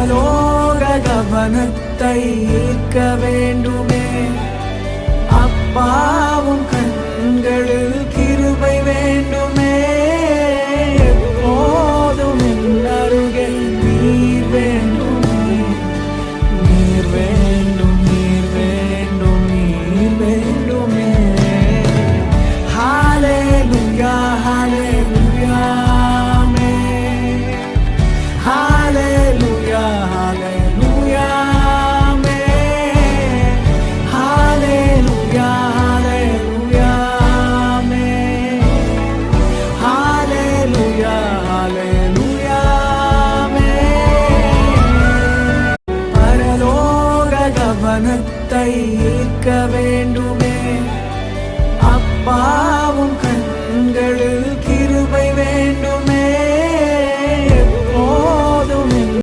பரலோக கவனத்தை ஈர்க்க வேண்டுமே. அப்பாவும் கண்களில் கிருபை வேண்டுமே. எப்போதும் என் அருகே நீர் வேண்டுமே. நீர் வேண்டும், நீர் வேண்டும், நீர் வேண்டுமே. ஹalleluya, ஹalleluya, ஆமென். ஹalleluya, ஹalleluya, ஆமென். ஹalleluya, ஹalleluya, ஆமென். ஹalleluya, ஹalleluya, ஆமென். பரலோக கவனத்தை ஈர்க்க வேண்டுமே. அப்பாவும்